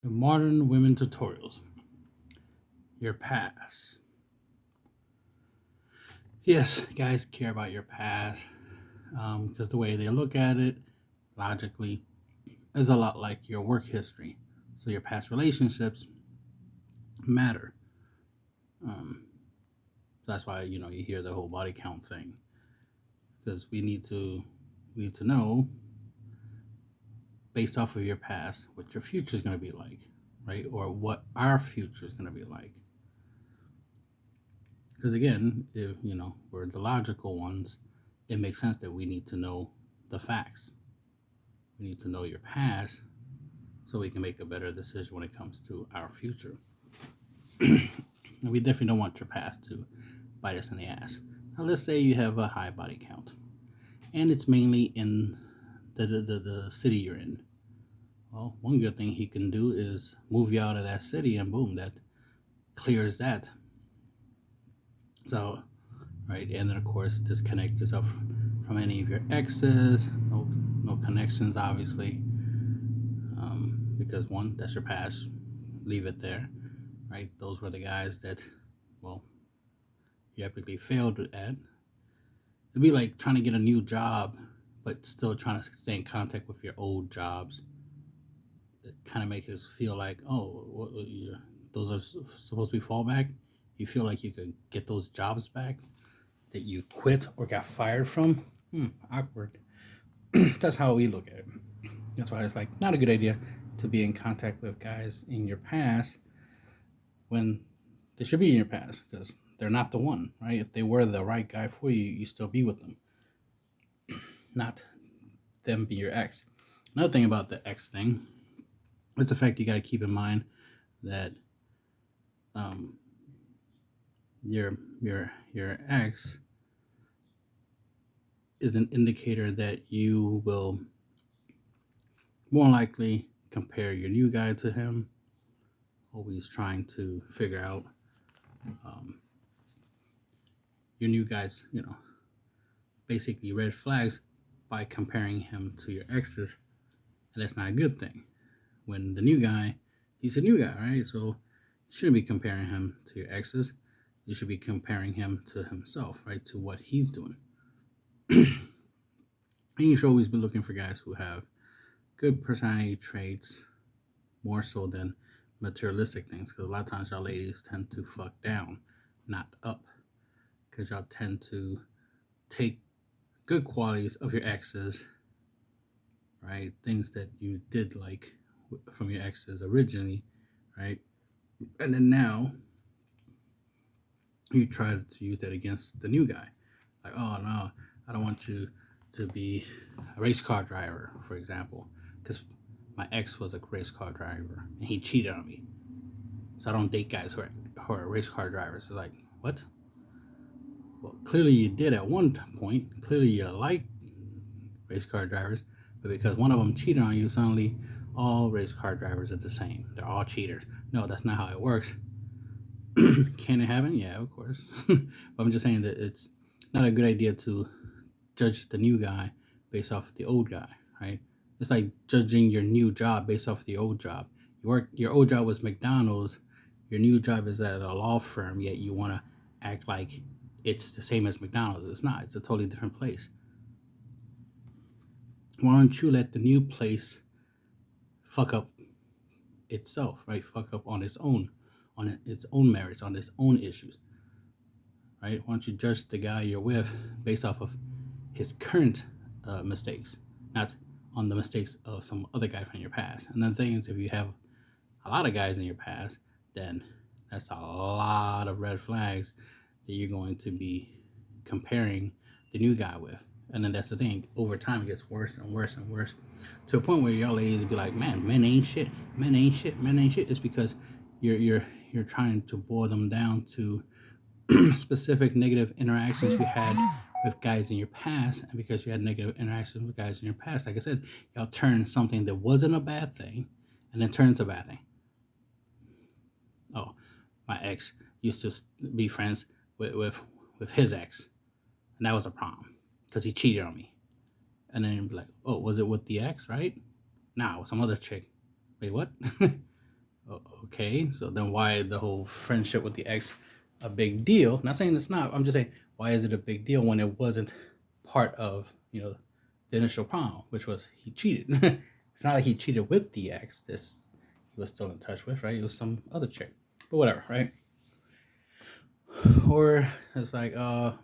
The modern women tutorials. Your past. Yes, guys care about your past because the way they look at it, logically, is a lot like your work history. So your past relationships matter. Um, so that's why you hear the whole body count thing because we need to know based off of your past what your future is going to be like, right? Or what our future is going to be like. Because again, if we're the logical ones, it makes sense that we need to know the facts. We need to know your past so we can make a better decision when it comes to our future. And we definitely don't want your past to bite us in the ass. Now, let's say you have a high body count, and it's mainly in the city you're in. Well, one good thing he can do is move you out of that city, and boom, that clears that. So, right, and then of course disconnect yourself from any of your exes. No connections, obviously, because one, that's your past. Leave it there, right? Those were the guys that, well, you epically failed at. It'd be like trying to get a new job, but still trying to stay in contact with your old jobs. It kind of makes us feel like, oh, those are supposed to be fallback. You feel like you could get those jobs back that you quit or got fired from. Awkward. That's how we look at it. That's why it's like not a good idea to be in contact with guys in your past when they should be in your past because they're not the one, right? If they were the right guy for you, you still be with them, not them be your ex. Another thing about the ex thing is the fact you got to keep in mind that um, your ex is an indicator that you will more likely compare your new guy to him, always trying to figure out um, your new guy's, basically red flags by comparing him to your exes. And that's not a good thing. When the new guy, he's a new guy, right? So you shouldn't be comparing him to your exes. You should be comparing him to himself, right? To what he's doing. And you should always be looking for guys who have good personality traits more so than materialistic things. Because a lot of times y'all ladies tend to fuck down, not up. Because y'all tend to take good qualities of your exes, right? Things that you did like from your exes originally, right? And then now you try to use that against the new guy. Like, oh no, I don't want you to be a race car driver, for example, because my ex was a race car driver and he cheated on me. So I don't date guys who are race car drivers. It's like, what? Well, clearly you did at one point. Clearly you like race car drivers, but because one of them cheated on you, suddenly all race car drivers are the same. They're all cheaters. No, that's not how it works. Can it happen? Yeah, of course. But I'm just saying that it's not a good idea to judge the new guy based off the old guy, right? It's like judging your new job based off the old job. Your old job was McDonald's, your new job is at a law firm, yet you want to act like it's the same as McDonald's. It's not. It's a totally different place. Why don't you let the new place fuck up itself, right? Fuck up on its own merits, on its own issues, right? Why don't you judge the guy you're with based off of his current mistakes, not on the mistakes of some other guy from your past? And the thing is, if you have a lot of guys in your past, then that's a lot of red flags that you're going to be comparing the new guy with. And then that's the thing. Over time, it gets worse and worse and worse to a point where y'all ladies be like, "Man, men ain't shit. Men ain't shit. Men ain't shit." It's because you're trying to boil them down to specific negative interactions you had with guys in your past, and because you had negative interactions with guys in your past, like I said, y'all turn something that wasn't a bad thing, and then turn into a bad thing. Oh, my ex used to be friends with his ex, and that was a problem because he cheated on me. And then you'd be like, oh, was it with the ex, right? Nah, with some other chick. Wait, what? Okay, so then why the whole friendship with the ex a big deal? Not saying it's not. I'm just saying why is it a big deal when it wasn't part of the initial problem, which was he cheated. It's not like he cheated with the ex. This he was still in touch with, right? It was some other chick, but whatever, right? Or it's like,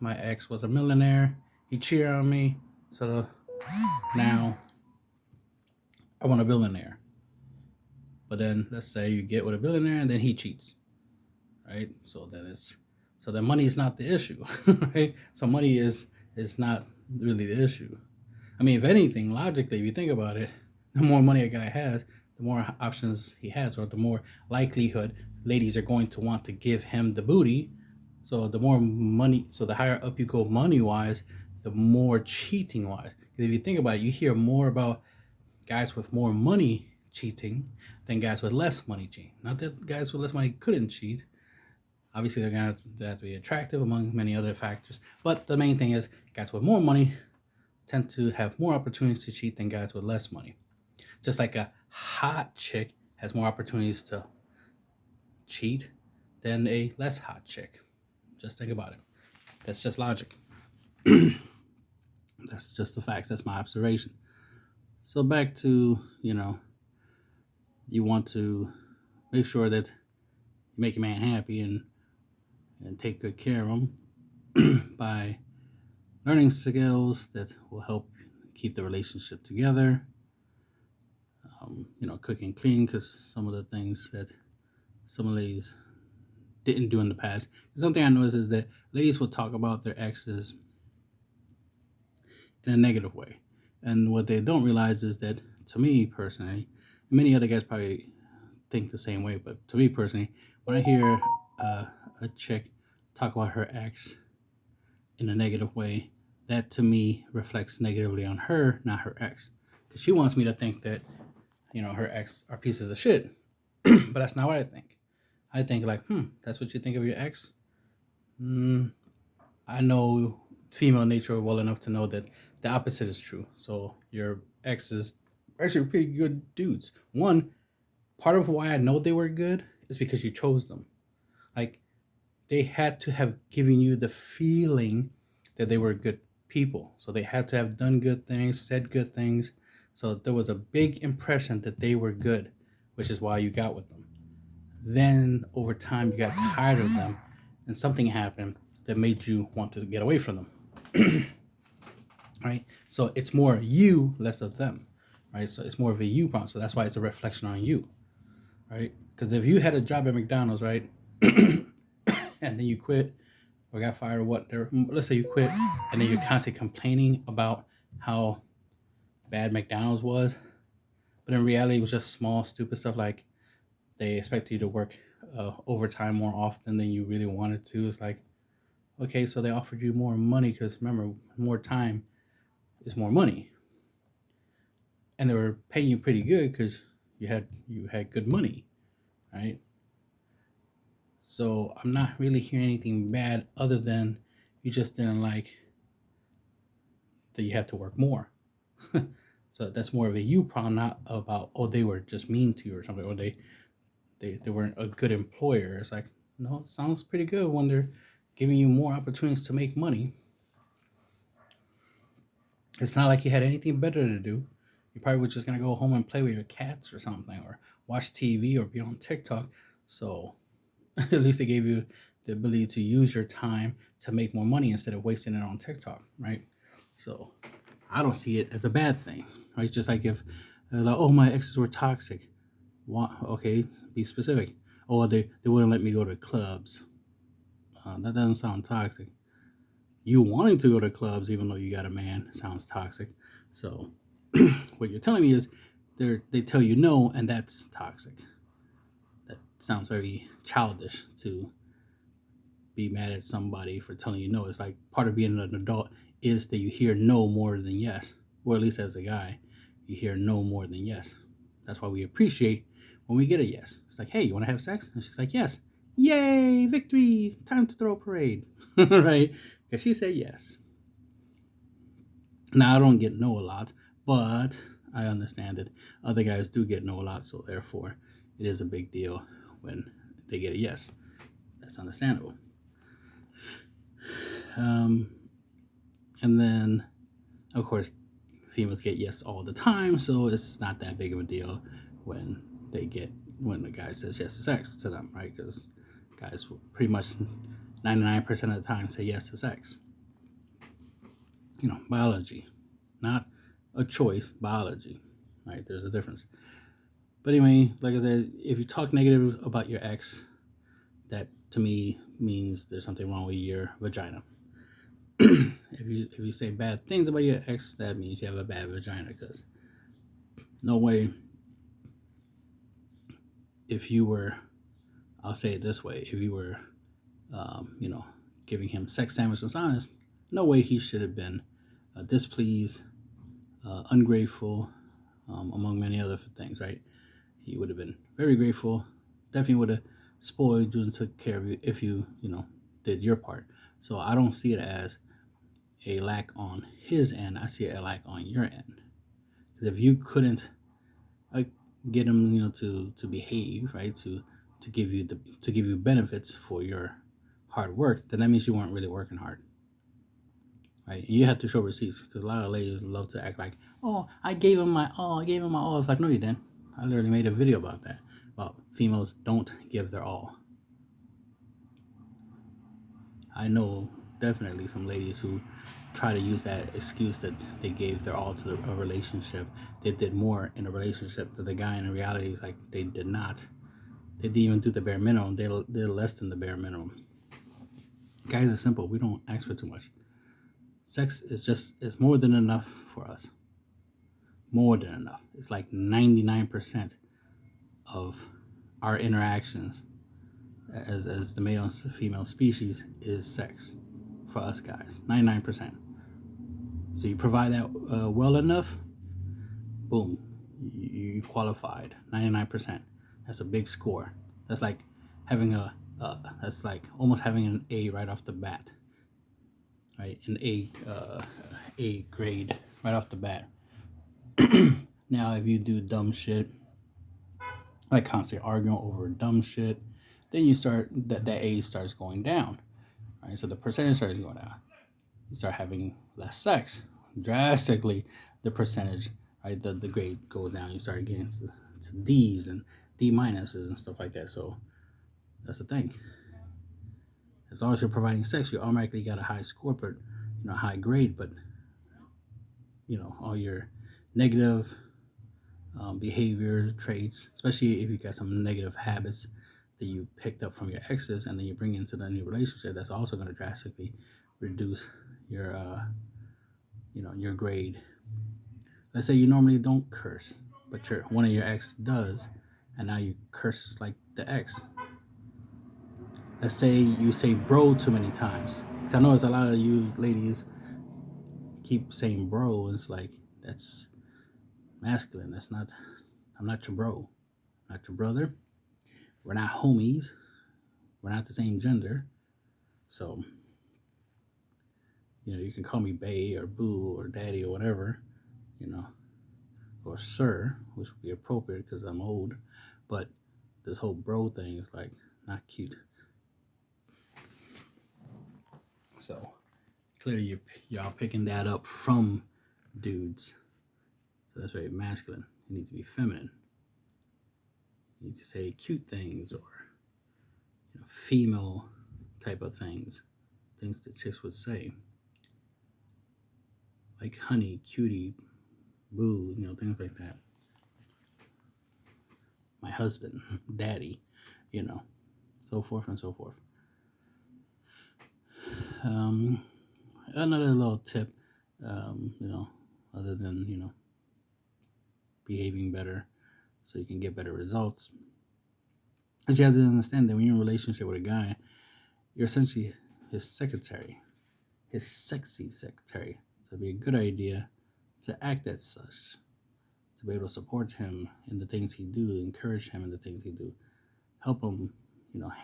my ex was a millionaire. He cheated on me, so now I want a billionaire. But then let's say you get with a billionaire and then he cheats, right? So then money is not the issue, right? So money is not really the issue. I mean, if anything, logically, if you think about it, the more money a guy has, the more options he has, or the more likelihood ladies are going to want to give him the booty. So the more money, so the higher up you go money wise, the more cheating wise. Because if you think about it, you hear more about guys with more money cheating than guys with less money cheating. Not that guys with less money couldn't cheat. Obviously, they're going to have to be attractive among many other factors. But the main thing is, guys with more money tend to have more opportunities to cheat than guys with less money. Just like a hot chick has more opportunities to cheat than a less hot chick. Just think about it. That's just logic. That's just the facts. That's my observation. So back to, you want to make sure that you make a man happy and take good care of him by learning skills that will help keep the relationship together. Cook and clean, because some of the things that some ladies didn't do in the past. Something I noticed is that ladies will talk about their exes in a negative way. And what they don't realize is that, to me personally, many other guys probably think the same way, but to me personally, when I hear a chick talk about her ex in a negative way, that to me reflects negatively on her, not her ex. Because she wants me to think that, her ex are pieces of shit. But that's not what I think. I think like, that's what you think of your ex? Mm, I know female nature well enough to know that the opposite is true. So your exes are actually pretty good dudes. One, part of why I know they were good is because you chose them. Like, they had to have given you the feeling that they were good people. So they had to have done good things, said good things. So there was a big impression that they were good, which is why you got with them. Then over time, you got tired of them, and something happened that made you want to get away from them. Right? So it's more you, less of them. Right? So it's more of a you problem. So that's why it's a reflection on you. Right? Because if you had a job at McDonald's, right, and then you quit or got fired or whatever, let's say you quit, and then you're constantly complaining about how bad McDonald's was, but in reality, it was just small, stupid stuff like they expect you to work overtime more often than you really wanted to. It's like, okay, so they offered you more money because remember, more time is more money, and they were paying you pretty good because you had good money, right? So I'm not really hearing anything bad other than you just didn't like that you have to work more. So that's more of a you problem, not about, oh, they were just mean to you or something, or they weren't a good employer. It's like, no, it sounds pretty good when they're giving you more opportunities to make money. It's not like you had anything better to do. You probably were just gonna go home and play with your cats or something, or watch TV or be on TikTok. So at least they gave you the ability to use your time to make more money instead of wasting it on TikTok, right? So I don't see it as a bad thing, right? Just like if, like, oh, my exes were toxic. What? Okay, be specific. Oh, they wouldn't let me go to clubs. That doesn't sound toxic. You wanting to go to clubs even though you got a man sounds toxic. So what you're telling me is they tell you no, and that's toxic. That sounds very childish to be mad at somebody for telling you no. It's like part of being an adult is that you hear no more than yes, or at least as a guy, you hear no more than yes. That's why we appreciate when we get a yes. It's like, hey, you want to have sex? And she's like, yes. Yay, victory! Time to throw a parade, right? Because she said yes. Now I don't get no a lot, but I understand that other guys do get no a lot, so therefore it is a big deal when they get a yes. That's understandable. Um, and then, of course, females get yes all the time, so it's not that big of a deal when when the guy says yes to sex to them, right? Because guys will pretty much 99% of the time say yes to sex. Biology, not a choice, biology, right? There's a difference. But anyway, like I said, if you talk negative about your ex, that to me means there's something wrong with your vagina. If you say bad things about your ex, that means you have a bad vagina. Because no way, if you were, I'll say it this way, if you were, you know, giving him sex sandwiches honest, no way he should have been displeased, ungrateful, among many other things, right? He would have been very grateful, definitely would have spoiled you and took care of you if you did your part. So I don't see it as a lack on his end. I see it a lack on your end. Because if you couldn't uh, get him, to behave, right, to give you benefits for your hard work, then that means you weren't really working hard, right? And you have to show receipts because a lot of ladies love to act like, oh, I gave him my all, I gave him my all. It's like, no, you didn't. I literally made a video about that. About females don't give their all. I know definitely some ladies who try to use that excuse that they gave their all to a relationship. They did more in a relationship to the guy, and in reality, it's like they did not. They didn't even do the bare minimum. They did less than the bare minimum. Guys are simple. We don't ask for too much. Sex is more than enough for us. More than enough. It's like 99% of our interactions as the male and female species is sex for us guys. 99%. So you provide that well enough, boom, you qualified. 99%. That's a big score. That's like having that's like almost having an A right off the bat, right? An A grade right off the bat. Now, if you do dumb shit, like constantly arguing over dumb shit, then you start that A starts going down, right? So the percentage starts going down. You start having less sex, drastically. The percentage, right? The grade goes down. You start getting to D's and D minuses and stuff like that. So that's the thing. As long as you're providing sex, you automatically got a high score, but high grade. But all your negative behavior traits, especially if you got some negative habits that you picked up from your exes, and then you bring into the new relationship, that's also going to drastically reduce your your grade. Let's say you normally don't curse, but one of your ex does, and now you curse like the ex. Let's say you say bro too many times. Cause I know there's a lot of you ladies keep saying bro. It's like that's masculine. That's not. I'm not your bro. Not your brother. We're not homies. We're not the same gender. So you can call me bae or boo or daddy or whatever. You know, or sir, which would be appropriate because I'm old. But this whole bro thing is like not cute. So clearly y'all picking that up from dudes. So that's very masculine. You need to be feminine. You need to say cute things or female type of things that chicks would say, like honey, cutie, boo, things like that. My husband, daddy, so forth and so forth. Another little tip, other than behaving better so you can get better results, is you have to understand that when you're in a relationship with a guy, you're essentially his secretary, his sexy secretary. So it'd be a good idea to act as such, to be able to support him in the things he do, encourage him in the things he do, help him,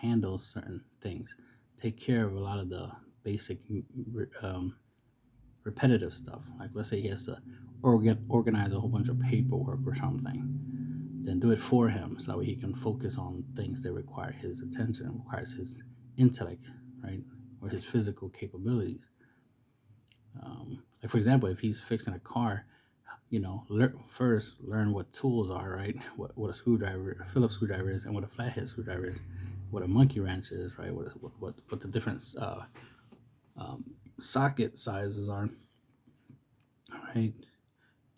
handle certain things, take care of a lot of the basic repetitive stuff. Like let's say he has to organize a whole bunch of paperwork or something. then do it for him so that way he can focus on things that require his attention, requires his intellect, right? Or his physical capabilities. Like for example, if he's fixing a car, first learn what tools are, right? What a screwdriver, a Phillips screwdriver is, and what a flathead screwdriver is, what a monkey wrench is, right? What the different socket sizes are, right?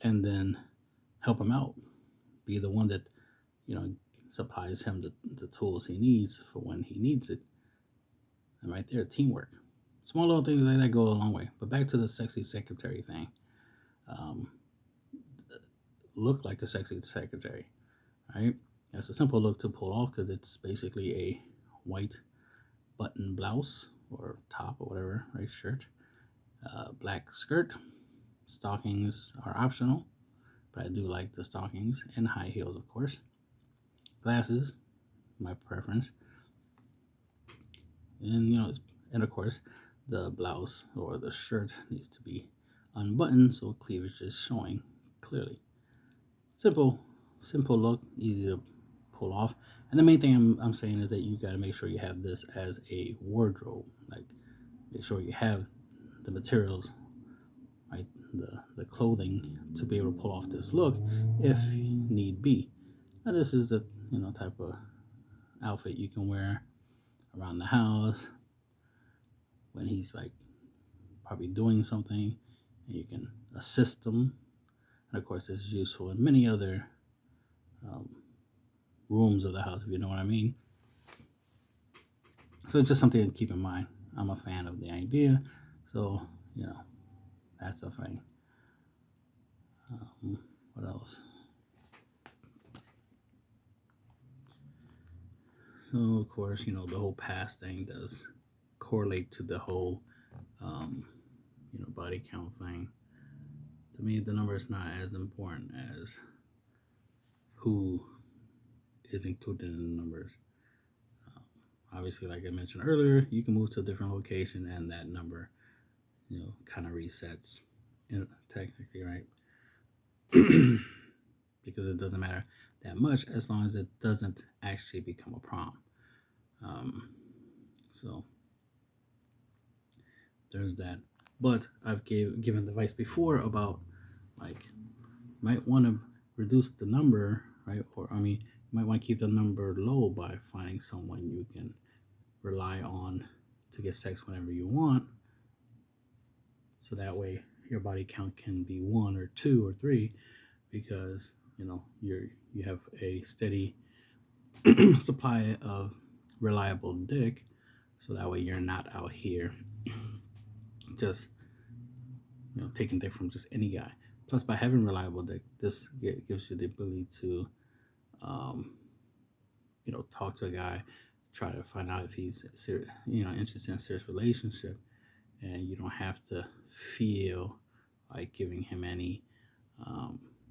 And then help him out. Be the one that supplies him the tools he needs for when he needs it. And right there, teamwork. Small little things like that go a long way. But back to the sexy secretary thing. Um, look like a sexy secretary, right? That's a simple look to pull off because it's basically a white button blouse or top or whatever, right? Shirt, black skirt. Stockings are optional, but I do like the stockings, and high heels, of course. Glasses, my preference. And and of course, the blouse or the shirt needs to be unbuttoned so cleavage is showing clearly. Simple, simple look, easy to pull off. And the main thing I'm saying is that you got to make sure you have this as a wardrobe. Like, make sure you have the materials, right? The clothing to be able to pull off this look if need be. Now, this is the type of outfit you can wear around the house when he's like probably doing something, and you can assist him. And of course, this is useful in many other um, rooms of the house, if you know what I mean. So it's just something to keep in mind. I'm a fan of the idea, so that's the thing. What else? So of course, the whole past thing does correlate to the whole, body count thing. To me, the number is not as important as who is included in the numbers. Obviously, like I mentioned earlier, you can move to a different location and that number, kind of resets, technically, right? Because it doesn't matter that much as long as it doesn't actually become a problem. So there's that. But I've given advice before about like might want to reduce the number, right? Or you might want to keep the number low by finding someone you can rely on to get sex whenever you want. So that way your body count can be 1 or 2 or 3 because you have a steady supply of reliable dick. So that way you're not out here just taking dick from just any guy. Plus, by having reliable dick, this gives you the ability to talk to a guy, try to find out if he's interested in a serious relationship, and you don't have to feel like giving him any.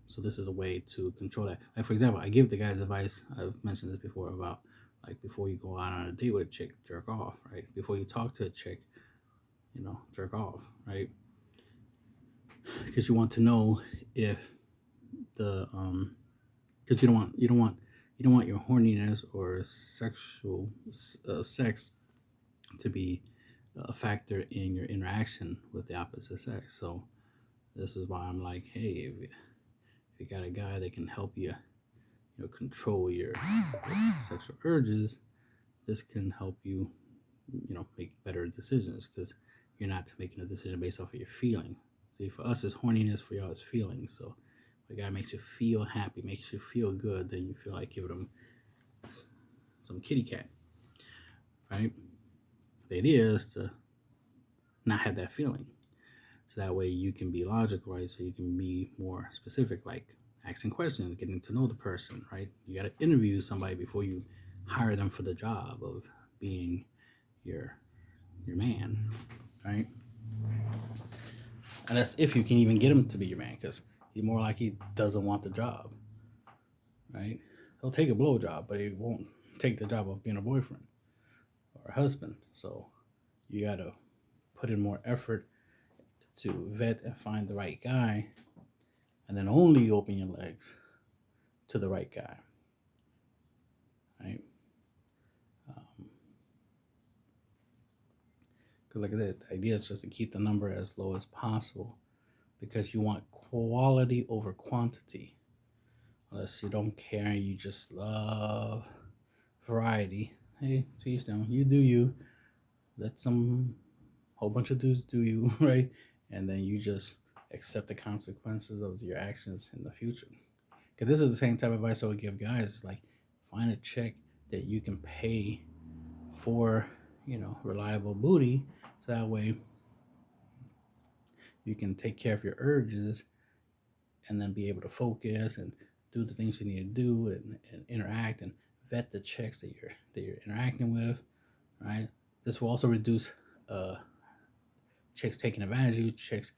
So this is a way to control that. Like for example, I give the guys advice. I've mentioned this before about like before you go out on a date with a chick, jerk off, right? Before you talk to a chick, jerk off, right? Because you want to know if the because you don't want your horniness or sexual sex to be a factor in your interaction with the opposite sex. So this is why I'm like, hey, if you got a guy that can help you, control your sexual urges, this can help you, make better decisions because you're not making a decision based off of your feelings. See, for us, it's horniness. For y'all, it's feelings. So if a guy makes you feel happy, makes you feel good, then you feel like giving him some kitty cat, right? The idea is to not have that feeling. So that way you can be logical, right? So you can be more specific, like asking questions, getting to know the person, right? You got to interview somebody before you hire them for the job of being your man, right? And that's if you can even get him to be your man, because he's more like he doesn't want the job, right? He'll take a blow job, but he won't take the job of being a boyfriend or a husband. So you got to put in more effort to vet and find the right guy, and then only open your legs to the right guy. Because like I said, the idea is just to keep the number as low as possible because you want quality over quantity. Unless you don't care and you just love variety. Hey, to each their own. You do you. Let some whole bunch of dudes do you, right? And then you just accept the consequences of your actions in the future. Because this is the same type of advice I would give guys. It's like find a chick that you can pay for, reliable booty, so that way you can take care of your urges and then be able to focus and do the things you need to do and interact and vet the chicks that you're interacting with, right? This will also reduce uh, chicks taking advantage of you, chicks,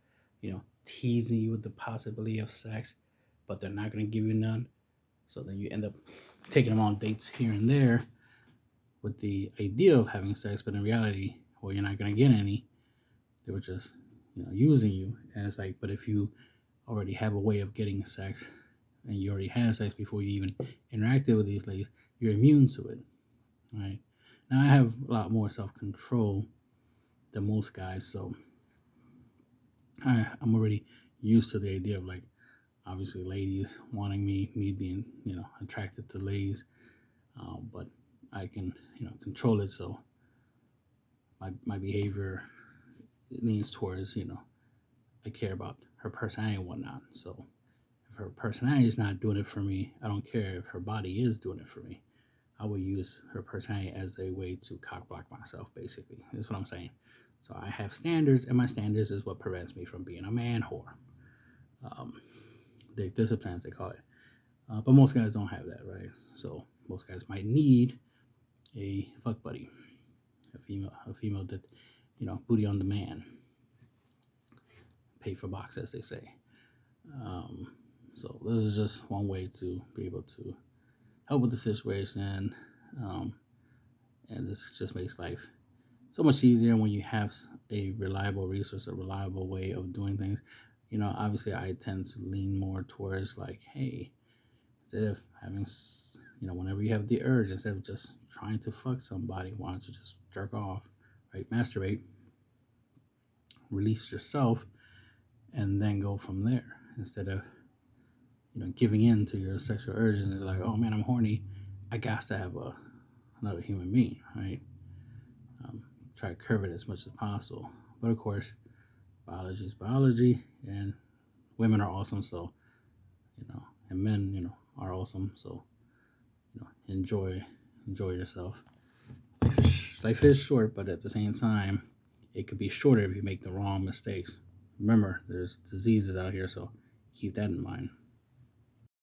teasing you with the possibility of sex, but they're not going to give you none. So then you end up taking them on dates here and there with the idea of having sex, but in reality, well, you're not going to get any. They were just, using you. And it's like, but if you already have a way of getting sex and you already had sex before you even interacted with these ladies, you're immune to it, right? Now, I have a lot more self control than most guys, so I'm already used to the idea of like, obviously, ladies wanting me being, attracted to ladies, but I can, control it. So my behavior leans towards, I care about her personality and whatnot. So if her personality is not doing it for me, I don't care if her body is doing it for me. I will use her personality as a way to cock block myself, basically. That's what I'm saying. So I have standards, and my standards is what prevents me from being a man whore. Um, the disciplines, they call it. But most guys don't have that, right? So most guys might need a fuck buddy, a female that, booty on demand, pay for box, as they say. Um, so this is just one way to be able to help with the situation, um, and this just makes life so much easier when you have a reliable resource, a reliable way of doing things. Obviously, I tend to lean more towards like, hey, instead of having, whenever you have the urge, instead of just trying to fuck somebody, why don't you just jerk off, right? Masturbate, release yourself, and then go from there. Instead of, giving in to your sexual urges and like, oh man, I'm horny, I got to have another human being, right? Try to curb it as much as possible. But of course, biology is biology, and women are awesome, so, and men, are awesome, so, enjoy yourself. Life is short, but at the same time, it could be shorter if you make the wrong mistakes. Remember, there's diseases out here, so keep that in mind.